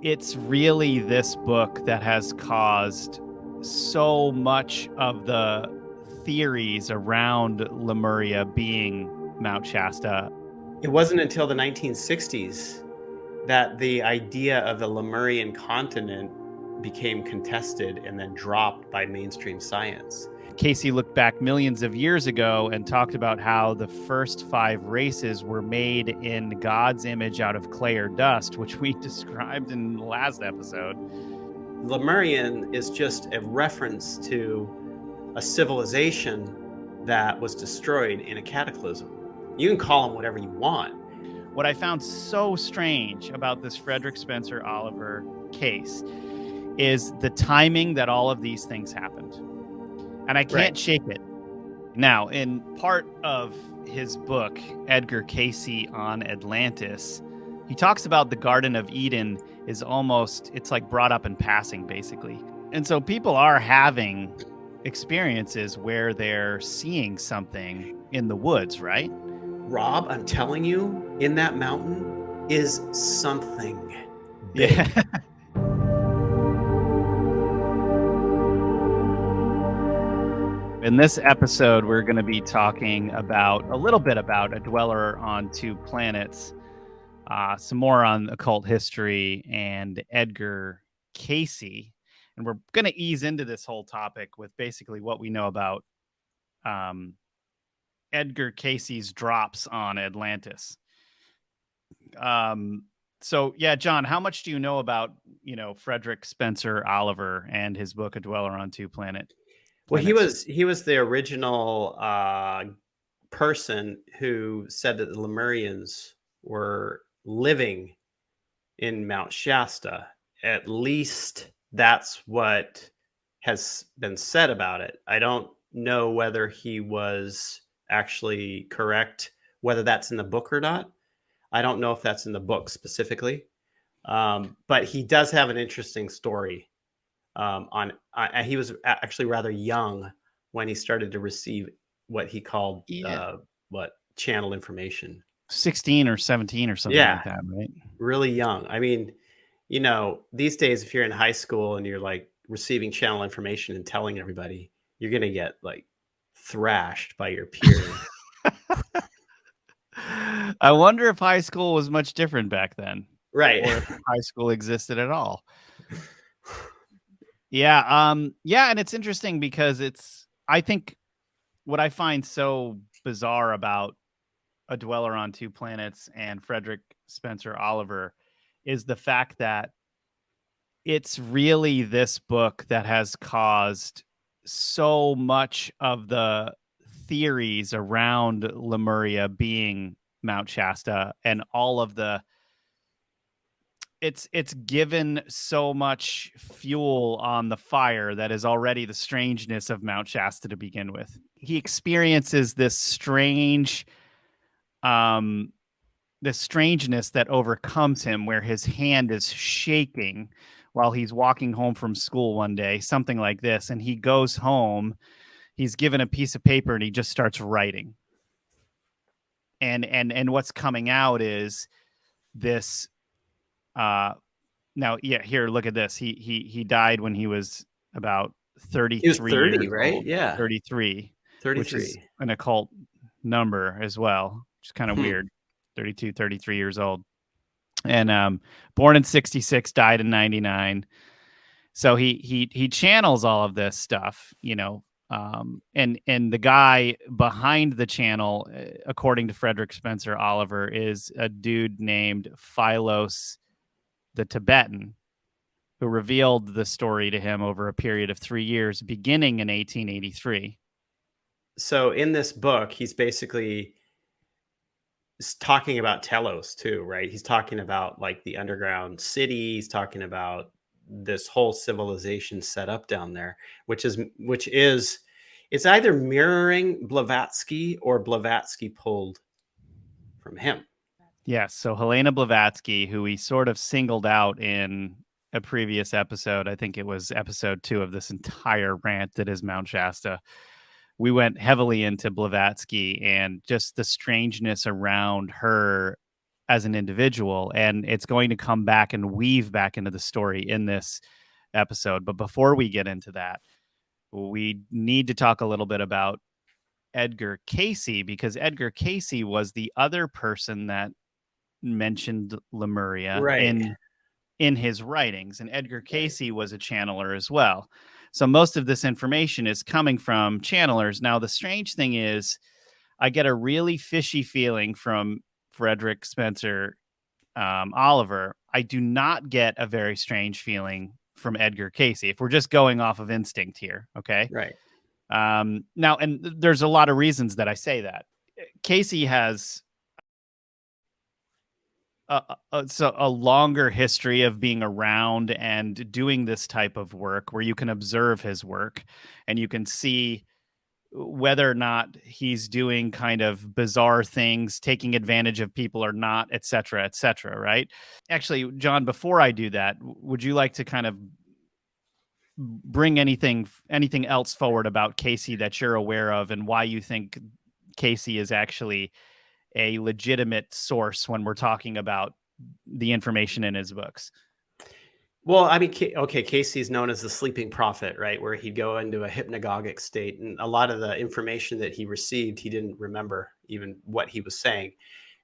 It's really this book that has caused so much of the theories around Lemuria being Mount Shasta. It wasn't until the 1960s that the idea of the Lemurian continent became contested and then dropped by mainstream science. Cayce looked back millions of years ago and talked about how the first 5 races were made in God's image out of clay or dust, which we described in the last episode. Lemurian is just a reference to a civilization that was destroyed in a cataclysm. You can call them whatever you want. What I found so strange about this Frederick Spencer Oliver case is the timing that all of these things happened. And I can't shake it. Now, in part of his book, Edgar Cayce on Atlantis, he talks about the Garden of Eden is almost, it's like brought up in passing, basically. And so people are having experiences where they're seeing something in the woods, right? Rob, I'm telling you, in that mountain is something big. Yeah. In this episode, we're going to be talking about a little bit about a dweller on 2 planets, some more on occult history and Edgar Cayce. And we're going to ease into this whole topic with basically what we know about Edgar Cayce's drops on Atlantis. So yeah, John, how much do you know about, Frederick Spencer Oliver and his book, A Dweller on 2 Planets? Well, he was the original person who said that the Lemurians were living in Mount Shasta. At least that's what has been said about it. I don't know whether he was actually correct, whether that's in the book or not. I don't know if that's in the book specifically, but he does have an interesting story. He was actually rather young when he started to receive what he called channel information. 16 or 17 or something like that, right? Really young. I mean, these days, if you're in high school and you're like receiving channel information and telling everybody, you're going to get like thrashed by your peers. I wonder if high school was much different back then. Right. Or if high school existed at all. Yeah. And it's interesting because I think what I find so bizarre about A Dweller on 2 Planets and Frederick Spencer Oliver is the fact that it's really this book that has caused so much of the theories around Lemuria being Mount Shasta and all of the it's given so much fuel on the fire that is already the strangeness of Mount Shasta to begin with. He experiences this strangeness that overcomes him, where his hand is shaking while he's walking home from school one day, something like this. And he goes home, he's given a piece of paper and he just starts writing. And what's coming out is this, now, yeah, here, look at this. He died when he was about 33 He was 30, years right? old. Yeah. 33, which is an occult number as well, which is kind of weird. 32, 33 years old. And born in 66, died in 99. So he channels all of this stuff, and the guy behind the channel, according to Frederick Spencer Oliver, is a dude named Philos the Tibetan, who revealed the story to him over a period of 3 years, beginning in 1883. So in this book, he's basically talking about Telos too, right? He's talking about like the underground city. He's talking about this whole civilization set up down there, which is it's either mirroring Blavatsky or Blavatsky pulled from him. Yes. So Helena Blavatsky, who we sort of singled out in a previous episode, I think it was episode 2 of this entire rant that is Mount Shasta. We went heavily into Blavatsky and just the strangeness around her as an individual, and it's going to come back and weave back into the story in this episode. But before we get into that, we need to talk a little bit about Edgar Cayce, because Edgar Cayce was the other person that mentioned Lemuria in his writings, and Edgar Cayce was a channeler as well. So most of this information is coming from channelers. Now, the strange thing is, I get a really fishy feeling from Frederick Spencer Oliver. I do not get a very strange feeling from Edgar Cayce, if we're just going off of instinct here. Okay. Right. Now, and there's a lot of reasons that I say that. Cayce has a longer history of being around and doing this type of work, where you can observe his work and you can see whether or not he's doing kind of bizarre things, taking advantage of people or not, et cetera, right? Actually, John, before I do that, would you like to kind of bring anything else forward about Cayce that you're aware of, and why you think Cayce is actually a legitimate source when we're talking about the information in his books? Well, I mean, okay, Casey's known as the sleeping prophet, right? Where he'd go into a hypnagogic state, and a lot of the information that he received, he didn't remember even what he was saying.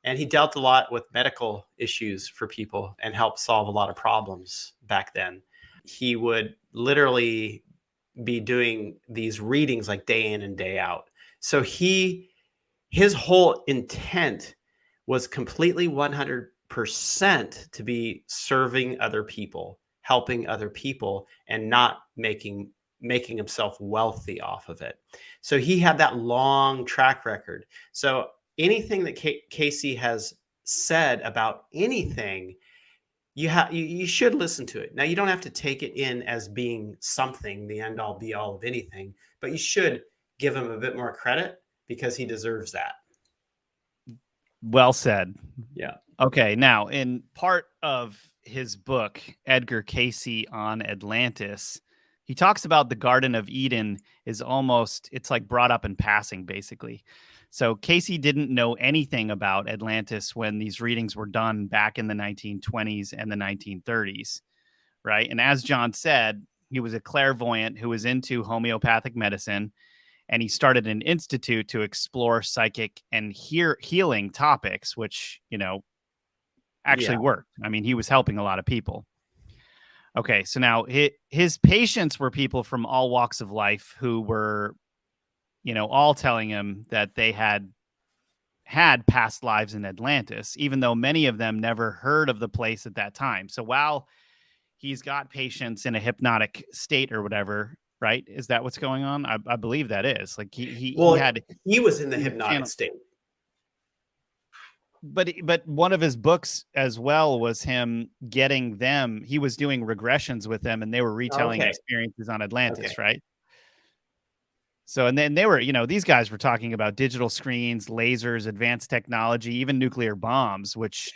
And he dealt a lot with medical issues for people and helped solve a lot of problems back then. He would literally be doing these readings like day in and day out. So his whole intent was completely 100% to be serving other people, helping other people, and not making himself wealthy off of it. So he had that long track record. So anything that Cayce has said about anything, you should listen to it. Now, you don't have to take it in as being something, the end all be all of anything, but you should give him a bit more credit, because he deserves that. Well said. Yeah. Okay. Now, in part of his book, Edgar Cayce on Atlantis, he talks about the Garden of Eden it's like brought up in passing, basically. So Cayce didn't know anything about Atlantis when these readings were done back in the 1920s and the 1930s, right? And as John said, he was a clairvoyant who was into homeopathic medicine, and he started an institute to explore psychic and healing topics, which, actually worked. I mean, he was helping a lot of people. Okay, so now his patients were people from all walks of life who were, all telling him that they had past lives in Atlantis, even though many of them never heard of the place at that time. So while he's got patients in a hypnotic state or whatever, right? Is that what's going on? I believe that is. Like he was in the hypnotic state. But one of his books as well was him getting them. He was doing regressions with them, and they were retelling experiences on Atlantis, right? So, and then they were, these guys were talking about digital screens, lasers, advanced technology, even nuclear bombs, which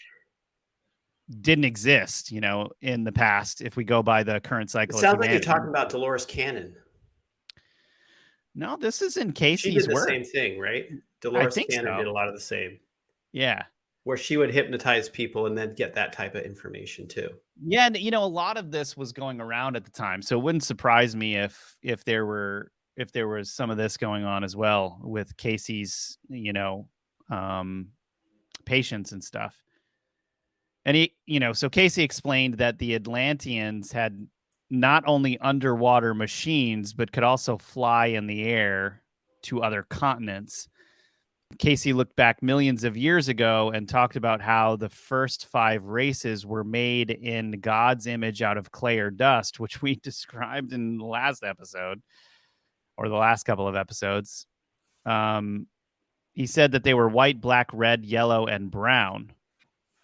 didn't exist, in the past, if we go by the current cycle. It sounds like you're talking about Dolores Cannon. No, this is in Cayce's work. She did the same thing, right? Dolores Cannon did a lot of the same. Yeah. Where she would hypnotize people and then get that type of information too. Yeah, and a lot of this was going around at the time, so it wouldn't surprise me if there was some of this going on as well with Cayce's, patients and stuff. And so Cayce explained that the Atlanteans had not only underwater machines, but could also fly in the air to other continents. Cayce looked back millions of years ago and talked about how the first 5 races were made in God's image out of clay or dust, which we described in the last episode, or the last couple of episodes. He said that they were white, black, red, yellow, and brown.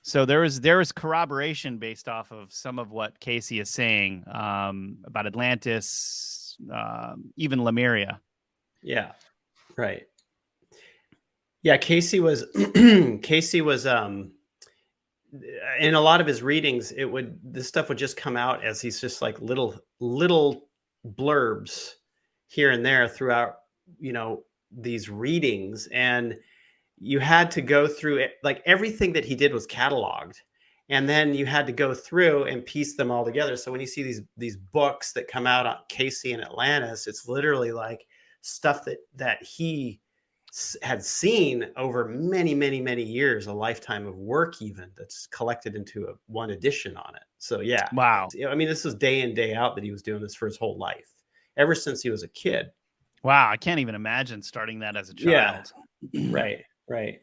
So there was corroboration based off of some of what Cayce is saying about Atlantis, even Lemuria. Yeah, right. Yeah, Cayce was in a lot of his readings, this stuff would just come out as he's just like little blurbs here and there throughout, these readings. And you had to go through it, like everything that he did was cataloged, and then you had to go through and piece them all together. So when you see these books that come out on Cayce and Atlantis, it's literally like stuff that he had seen over many years, a lifetime of work, even, that's collected into one edition on it. So yeah, Wow. I mean, this was day in, day out that he was doing this for his whole life, ever since he was a kid. Wow, I can't even imagine starting that as a child. Yeah, right.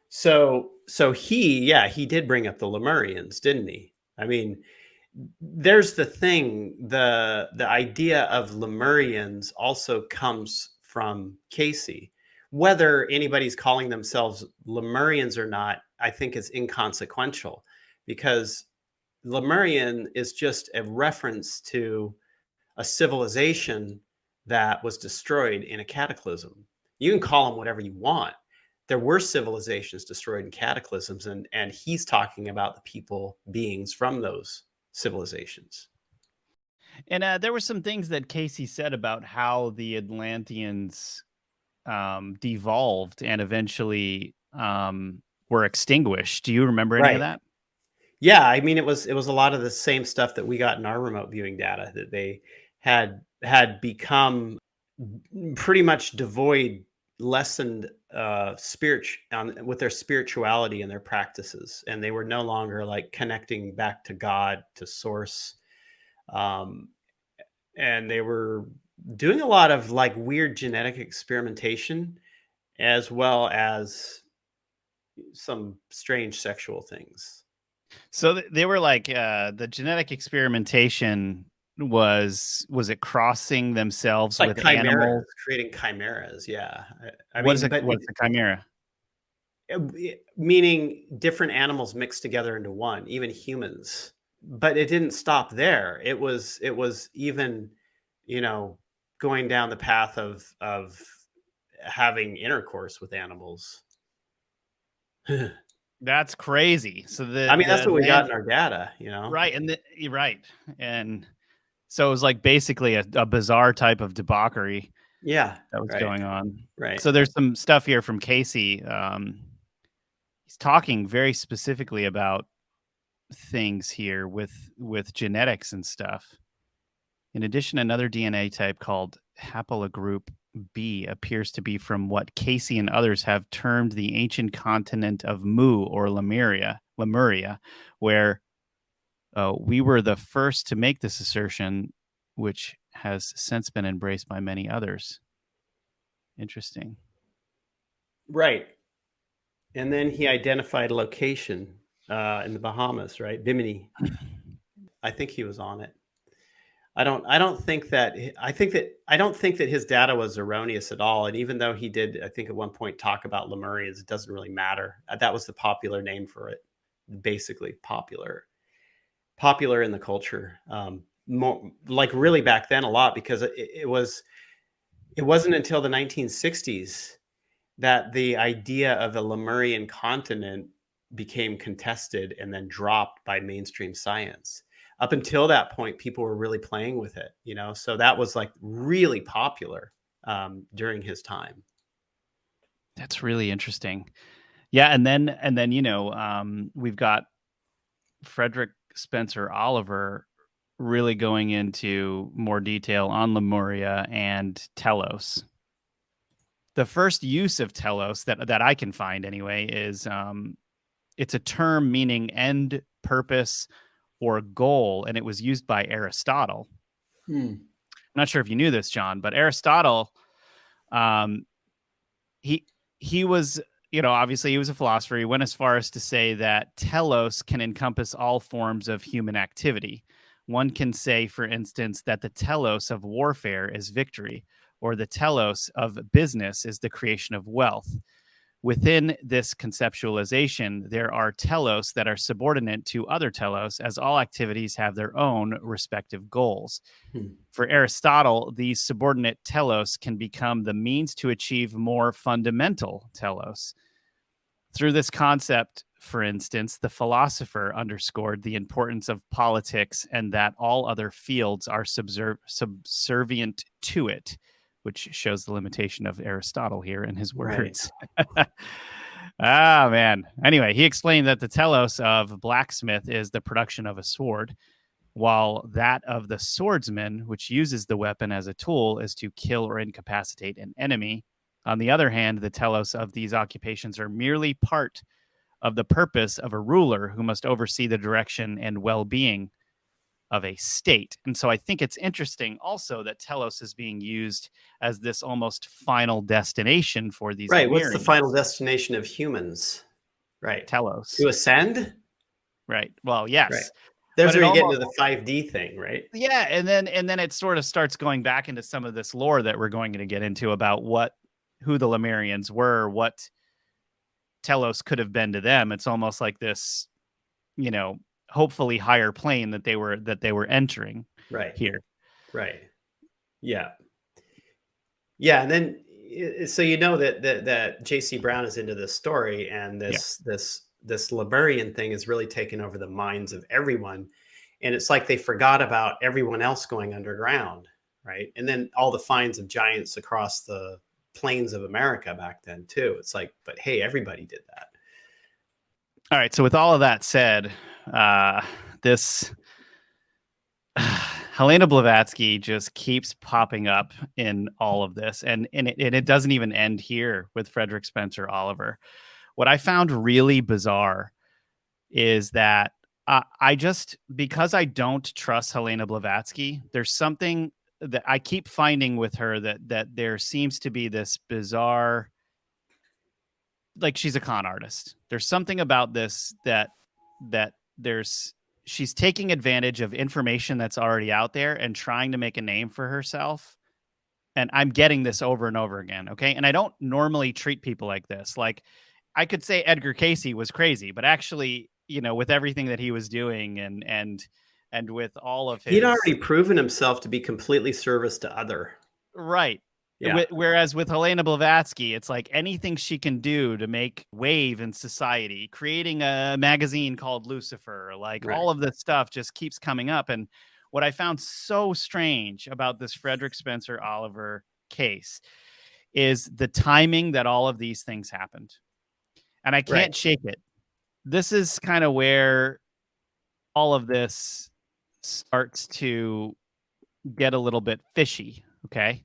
So he did bring up the Lemurians, didn't he? I mean, there's the thing, the idea of Lemurians also comes from Cayce. Whether anybody's calling themselves Lemurians or not, I think is inconsequential, because Lemurian is just a reference to a civilization that was destroyed in a cataclysm. You can call them whatever you want. There were civilizations destroyed in cataclysms, and he's talking about the people, beings from those civilizations. And there were some things that Cayce said about how the Atlanteans devolved and eventually were extinguished. Do you remember any of that? Yeah, I mean, it was a lot of the same stuff that we got in our remote viewing data, that they had become pretty much devoid, lessened with their spirituality and their practices, and they were no longer like connecting back to God, to source, and they were doing a lot of like weird genetic experimentation, as well as some strange sexual things. So they were like the genetic experimentation was it crossing themselves Like with animals, creating chimeras? Yeah, I what's mean, but a chimera? meaning different animals mixed together into one, even humans. But it didn't stop there. It was even, going down the path of having intercourse with animals. That's crazy. So I mean, that's what we got in our data, right? And you're right, and so it was like basically a bizarre type of debauchery, yeah, that was going on. Right. So there's some stuff here from Cayce. He's talking very specifically about things here with genetics and stuff. In addition, another DNA type called haplogroup B appears to be from what Cayce and others have termed the ancient continent of Mu or Lemuria, where we were the first to make this assertion, which has since been embraced by many others. Interesting. Right. And then he identified a location in the Bahamas, right? Bimini. I think he was on it. I don't think that his data was erroneous at all. And even though he did, I think at one point, talk about Lemurians, it doesn't really matter. That was the popular name for it. Basically popular in the culture. More like really back then a lot, because it wasn't until the 1960s that the idea of the Lemurian continent became contested and then dropped by mainstream science. Up until that point, people were really playing with it, so that was like really popular during his time. That's really interesting. Yeah, and then we've got Frederick Spencer Oliver really going into more detail on Lemuria and Telos. The first use of Telos that I can find anyway is it's a term meaning end, purpose, or goal, and it was used by Aristotle. I'm not sure if you knew this, John, but Aristotle, he was, obviously he was a philosopher. He went as far as to say that telos can encompass all forms of human activity. One can say, for instance, that the telos of warfare is victory, or the telos of business is the creation of wealth. Within this conceptualization, there are telos that are subordinate to other telos, as all activities have their own respective goals. For Aristotle, these subordinate telos can become the means to achieve more fundamental telos. Through this concept, for instance, the philosopher underscored the importance of politics and that all other fields are subservient to it, which shows the limitation of Aristotle here in his words. Right. Ah, man. Anyway, he explained that the telos of blacksmith is the production of a sword, while that of the swordsman, which uses the weapon as a tool, is to kill or incapacitate an enemy. On the other hand, the telos of these occupations are merely part of the purpose of a ruler who must oversee the direction and well-being of a state. And so I think it's interesting also that telos is being used as this almost final destination for these Right. What's the final Lemurians. destination of humans? Right. Telos. To ascend? Right. Well, Right. yes. There's But it where you get almost into the 5D thing, right? yeah, and then it sort of starts going back into some of this lore that we're going to get into about who the Lemurians were, what Telos could have been to them. It's almost like this, hopefully higher plane that they were entering Right. here. Right. Yeah. Yeah, and then so that J.C. Brown is into this story, and Yeah. this Lemurian thing is really taken over the minds of everyone, and it's like they forgot about everyone else going underground, right? And then all the finds of giants across the plains of America back then too. It's like, but hey, everybody did that. All right. So with all of that said, this Helena Blavatsky just keeps popping up in all of this, and it doesn't even end here with Frederick Spencer Oliver. What I found really bizarre is that I just, because I don't trust Helena Blavatsky, there's something that I keep finding with her that there seems to be this bizarre, like she's a con artist. There's something about this that she's taking advantage of information that's already out there and trying to make a name for herself. And I'm getting this over and over again. Okay. And I don't normally treat people like this. Like, I could say Edgar Cayce was crazy, but actually, with everything that he was doing and with all of He'd his already proven himself to be completely service to other. right. Yeah. Whereas with Helena Blavatsky, it's like anything she can do to make wave in society, creating a magazine called Lucifer, like Right. all of this stuff just keeps coming up. And what I found so strange about this Frederick Spencer Oliver case is the timing that all of these things happened. And I can't shake it. This is kind of where all of this starts to get a little bit fishy. Okay.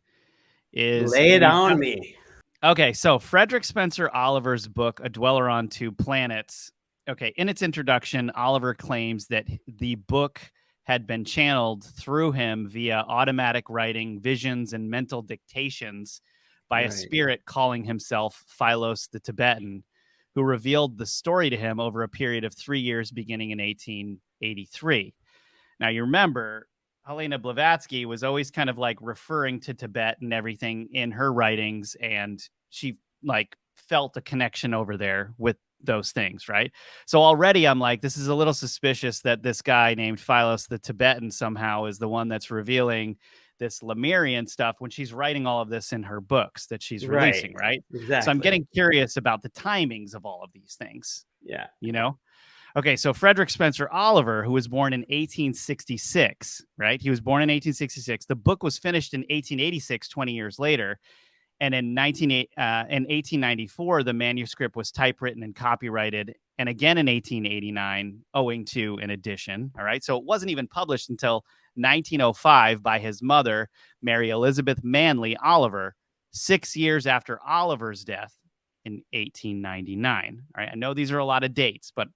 Lay it on me. Okay, so Frederick Spencer Oliver's book, A Dweller on Two Planets. Okay, in its introduction, Oliver claims that the book had been channeled through him via automatic writing, visions, and mental dictations by a spirit calling himself Philos the Tibetan, who revealed the story to him over a period of 3 years beginning in 1883. Now, you remember, Helena Blavatsky was always kind of like referring to Tibet and everything in her writings, and she like felt a connection over there with those things, right? So already I'm like, this is a little suspicious that this guy named Philos the Tibetan somehow is the one that's revealing this Lemurian stuff when she's writing all of this in her books that she's releasing, right? Exactly. So I'm getting curious about the timings of all of these things. Yeah. Okay, so Frederick Spencer Oliver, who was born in 1866, right? He was born in 1866. The book was finished in 1886, 20 years later. And in 1894, the manuscript was typewritten and copyrighted. And again in 1889, owing to an edition. All right, so it wasn't even published until 1905 by his mother, Mary Elizabeth Manley Oliver, 6 years after Oliver's death in 1899. All right, I know these are a lot of dates, but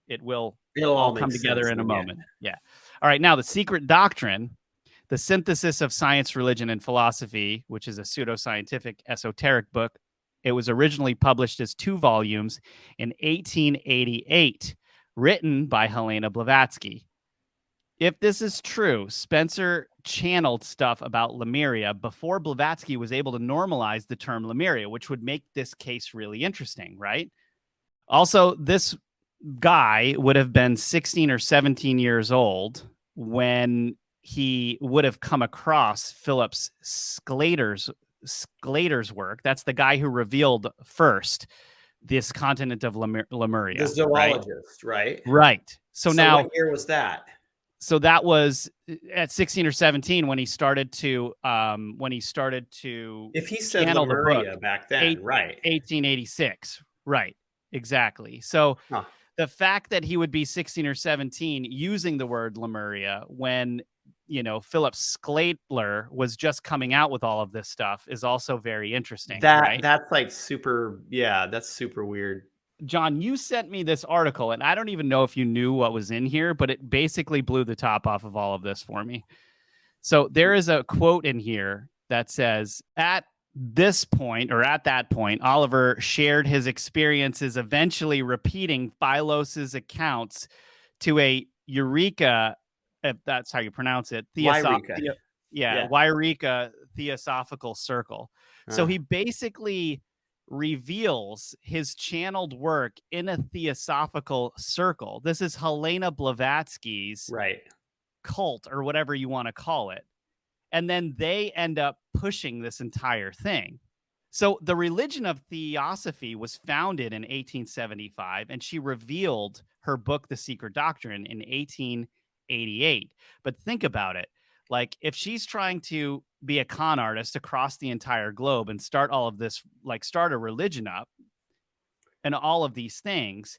it'll all come together in a moment. Yeah. All right. Now, The Secret Doctrine, the synthesis of science, religion, and philosophy, which is a pseudoscientific esoteric book. It was originally published as 2 volumes in 1888, written by Helena Blavatsky. If this is true, Spencer channeled stuff about Lemuria before Blavatsky was able to normalize the term Lemuria, which would make this case really interesting, right? Also, this guy would have been 16 or 17 years old when he would have come across Philip Sclater's work. That's the guy who revealed first this continent of Lemuria. The zoologist, right? Right. So now, what year was that? So that was at 16 or 17 when he started to If he said channel the book. Lemuria back then, right? 1886, right? Exactly. So Huh. the fact that he would be 16 or 17 using the word Lemuria when, Philip Sclater was just coming out with all of this stuff is also very interesting, right? That's like super. Yeah, that's super weird. John, you sent me this article, and I don't even know if you knew what was in here, but it basically blew the top off of all of this for me. So there is a quote in here that says, at this point, or at that point, Oliver shared his experiences, eventually repeating Philos's accounts to a Eureka, if that's how you pronounce it, Yreka. Yeah. Yreka Theosophical Circle. So Uh, he basically reveals his channeled work in a theosophical circle. This is Helena Blavatsky's right. cult, or whatever you want to call it. And then they end up pushing this entire thing. So the religion of Theosophy was founded in 1875, and she revealed her book, The Secret Doctrine, in 1888. But think about it. Like, if she's trying to be a con artist across the entire globe and start all of this, like start a religion up and all of these things,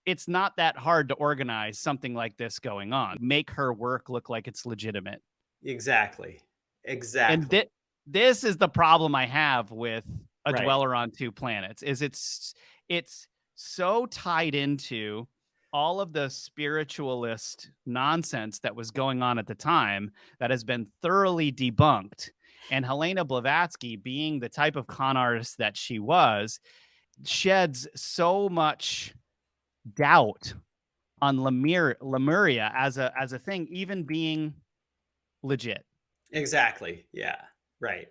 it's not that hard to organize something like this going on. Make her work look like it's legitimate. Exactly. And this is the problem I have with A Right. Dweller on Two Planets, is it's so tied into all of the spiritualist nonsense that was going on at the time that has been thoroughly debunked. And Helena Blavatsky, being the type of con artist that she was, sheds so much doubt on Lemuria as a thing, even being legit. Exactly. Yeah. Right.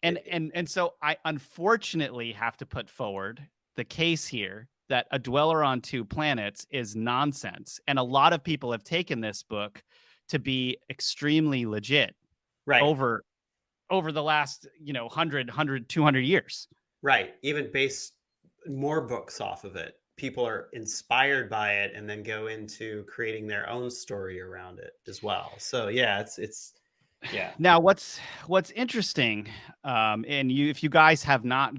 And so I unfortunately have to put forward the case here that A Dweller on Two Planets is nonsense. And a lot of people have taken this book to be extremely legit, right. over the last, 100, 200 years. Right. Even based more books off of it. People are inspired by it and then go into creating their own story around it as well. So yeah, it's yeah. Now, what's interesting, and if you guys have not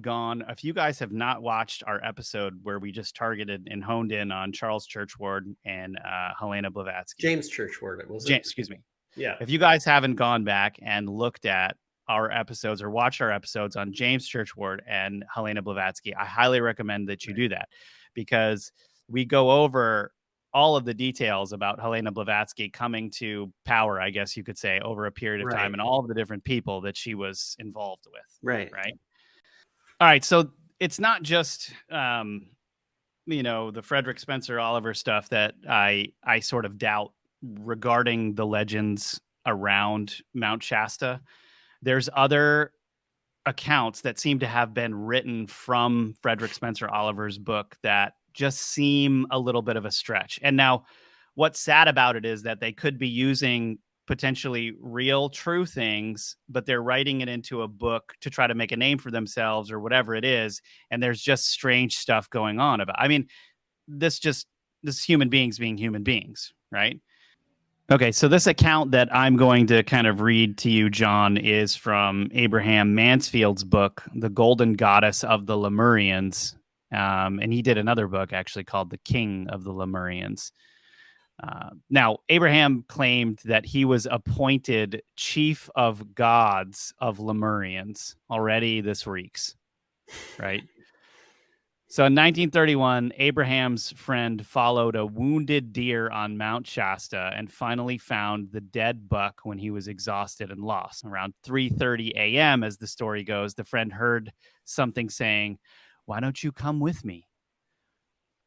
watched our episode where we just targeted and honed in on Charles Churchward and Helena Blavatsky, James Churchward, excuse me. Yeah. If you guys haven't gone back and looked at our episodes or watched our episodes on James Churchward and Helena Blavatsky, I highly recommend that you do that, because we go over all of the details about Helena Blavatsky coming to power, I guess you could say, over a period of time, and all of the different people that she was involved with. Right. All right. So it's not just, the Frederick Spencer Oliver stuff that I sort of doubt regarding the legends around Mount Shasta. There's other accounts that seem to have been written from Frederick Spencer Oliver's book that just seem a little bit of a stretch. And now what's sad about it is that they could be using potentially real, true things, but they're writing it into a book to try to make a name for themselves or whatever it is. And there's just strange stuff going on about, I mean, this human beings being human beings, right? Okay, so this account that I'm going to kind of read to you, John, is from Abraham Mansfield's book, The Golden Goddess of the Lemurians. And he did another book actually called The King of the Lemurians. Now, Abraham claimed that he was appointed chief of gods of Lemurians. Already this reeks, right? So in 1931, Abraham's friend followed a wounded deer on Mount Shasta and finally found the dead buck when he was exhausted and lost. Around 3:30 a.m., as the story goes, the friend heard something saying, "Why don't you come with me?"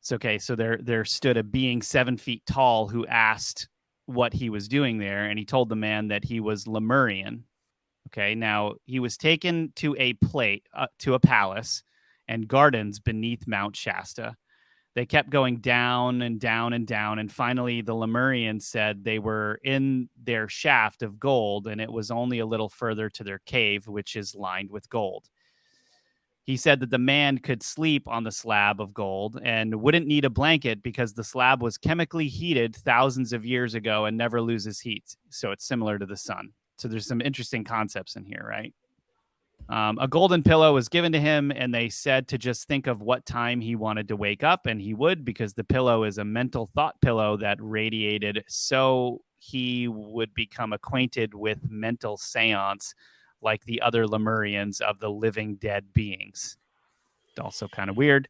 So, okay, so there stood a being 7 feet tall who asked what he was doing there, and he told the man that he was Lemurian. Okay, now he was taken to a palace and gardens beneath Mount Shasta. They kept going down and down and down, and finally the Lemurians said they were in their shaft of gold, and it was only a little further to their cave, which is lined with gold. He said that the man could sleep on the slab of gold and wouldn't need a blanket because the slab was chemically heated thousands of years ago and never loses heat. So it's similar to the sun. So there's some interesting concepts in here, right? A golden pillow was given to him, and they said to just think of what time he wanted to wake up, and he would, because the pillow is a mental thought pillow that radiated, so he would become acquainted with mental seance like the other Lemurians of the living dead beings. Also kind of weird.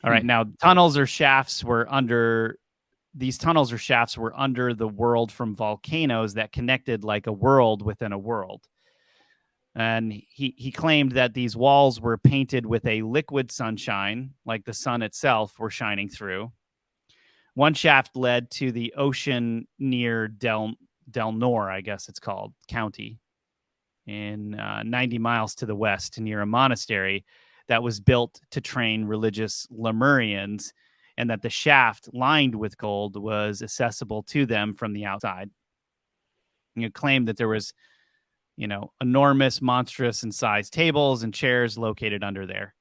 All right, now tunnels or shafts were under the world from volcanoes that connected like a world within a world. And he claimed that these walls were painted with a liquid sunshine, like the sun itself were shining through. One shaft led to the ocean near Del Nor, I guess it's called, county, in 90 miles to the west, near a monastery that was built to train religious Lemurians, and that the shaft lined with gold was accessible to them from the outside. And it claimed that there was, enormous, monstrous in size tables and chairs located under there.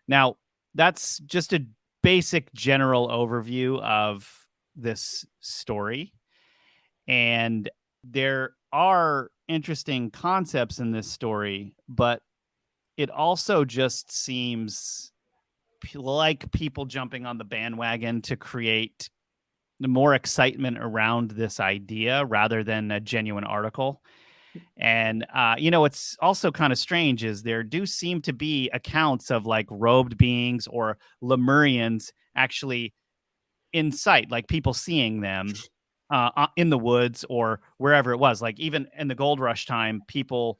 Now, that's just a basic general overview of this story. And there are interesting concepts in this story, but it also just seems like people jumping on the bandwagon to create more excitement around this idea rather than a genuine article. And, what's also kind of strange is there do seem to be accounts of like robed beings or Lemurians actually in sight, like people seeing them in the woods or wherever it was. Like even in the gold rush time, people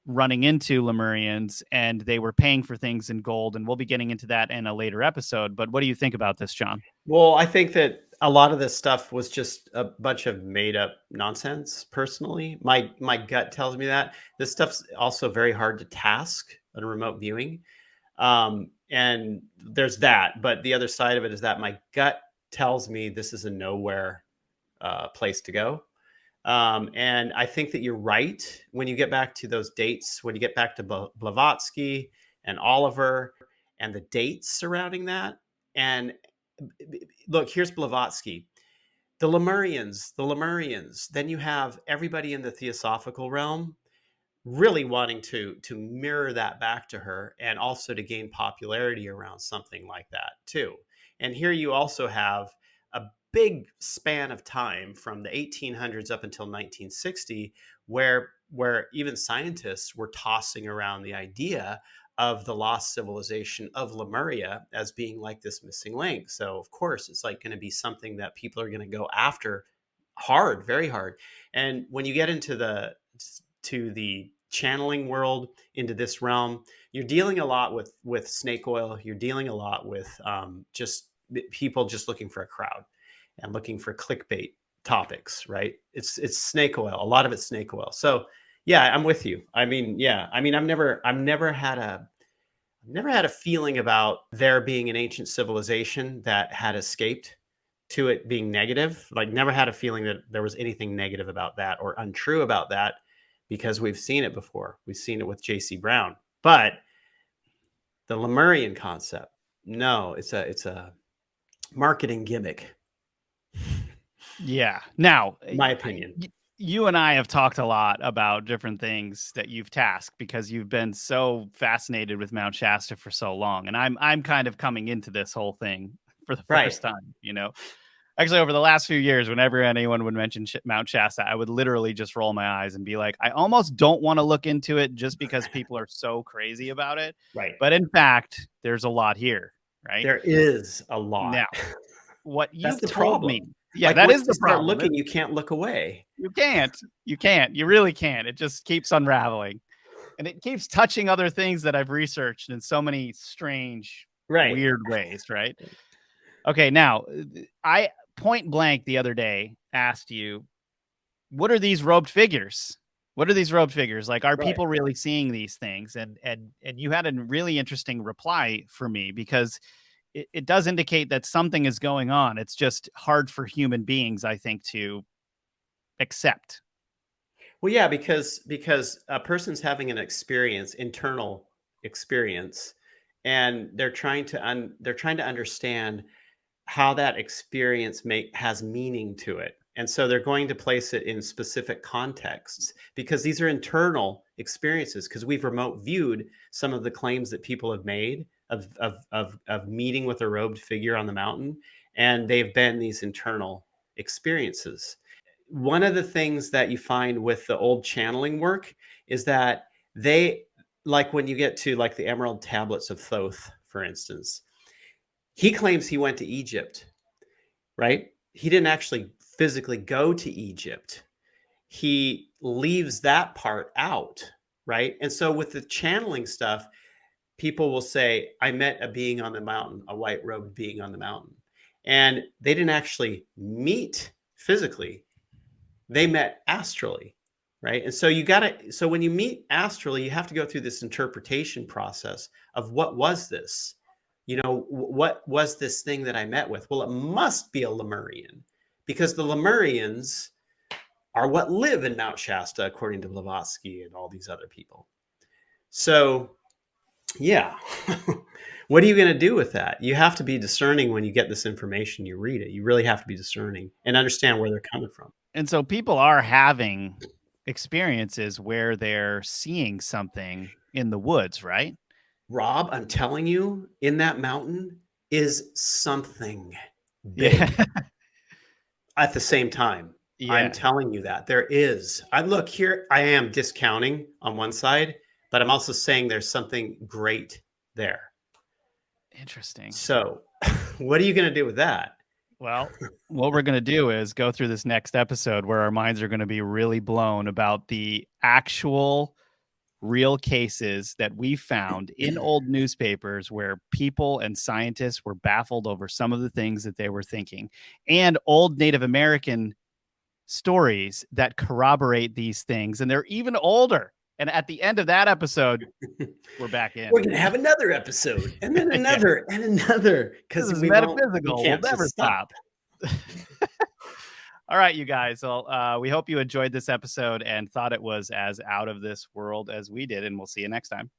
running into Lemurians and they were paying for things in gold. And we'll be getting into that in a later episode. But what do you think about this, John? Well, I think that a lot of this stuff was just a bunch of made up nonsense. Personally, my gut tells me that this stuff's also very hard to task on remote viewing, and there's that. But the other side of it is that my gut tells me this is a nowhere place to go. And I think that you're right when you get back to those dates, when you get back to Blavatsky and Oliver and the dates surrounding that. And look, here's Blavatsky, the Lemurians. Then you have everybody in the theosophical realm really wanting to mirror that back to her, and also to gain popularity around something like that too. And here you also have a big span of time from the 1800s up until 1960 where even scientists were tossing around the idea of the lost civilization of Lemuria as being like this missing link. So of course it's like going to be something that people are going to go after hard, very hard. And when you get into the channeling world, into this realm, you're dealing a lot with snake oil. You're dealing a lot with just people just looking for a crowd and looking for clickbait topics, right? It's snake oil. A lot of it's snake oil. So yeah, I'm with you. I mean, yeah, I mean, I've never had a feeling about there being an ancient civilization that had escaped to it being negative. Like, never had a feeling that there was anything negative about that or untrue about that, because we've seen it before. We've seen it with J.C. Brown. But the Lemurian concept, no, it's a marketing gimmick. Yeah. Now, my opinion. You and I have talked a lot about different things that you've tasked because you've been so fascinated with Mount Shasta for so long. And I'm kind of coming into this whole thing for the first time, Actually, over the last few years, whenever anyone would mention Mount Shasta, I would literally just roll my eyes and be like, I almost don't want to look into it just because people are so crazy about it. Right. But in fact, there's a lot here, right? There is a lot. Now, what you've told problem. me. Yeah, like, that is the problem. Looking, you can't look away. You can't. You really can't. It just keeps unraveling. And it keeps touching other things that I've researched in so many strange, weird ways, right? Okay, now, I point blank the other day asked you, what are these robed figures? What are these robed figures? Like, are people really seeing these things? And you had a really interesting reply for me, because it does indicate that something is going on. It's just hard for human beings, I think, to accept. Well, yeah, because a person's having an experience, internal experience, and they're trying to understand how that experience has meaning to it. And so they're going to place it in specific contexts because these are internal experiences, because we've remote viewed some of the claims that people have made of meeting with a robed figure on the mountain, and they've been these internal experiences. One of the things that you find with the old channeling work is that they, like when you get to like the Emerald Tablets of Thoth, for instance, he claims he went to Egypt, right? He didn't actually physically go to Egypt. He leaves that part out, right? And so with the channeling stuff, people will say, I met a being on the mountain, a white robed being on the mountain. And they didn't actually meet physically, they met astrally, right? And so so when you meet astrally, you have to go through this interpretation process of what was this? What was this thing that I met with? Well, it must be a Lemurian, because the Lemurians are what live in Mount Shasta, according to Blavatsky and all these other people. So, yeah. What are you going to do with that? You have to be discerning when you get this information, you read it. You really have to be discerning and understand where they're coming from. And so people are having experiences where they're seeing something in the woods, right? Rob, I'm telling you, in that mountain is something big. Yeah. At the same time. Yeah. I'm telling you that there is. I look here, I am discounting on one side, but I'm also saying there's something great there. Interesting. So, what are you going to do with that? Well, what we're going to do is go through this next episode where our minds are going to be really blown about the actual real cases that we found in old newspapers where people and scientists were baffled over some of the things that they were thinking, and old Native American stories that corroborate these things. And they're even older. And at the end of that episode, we're back in. We're going to have another episode, and then another, and another, because we metaphysical. We'll never stop. All right, you guys. Well, we hope you enjoyed this episode and thought it was as out of this world as we did, and we'll see you next time.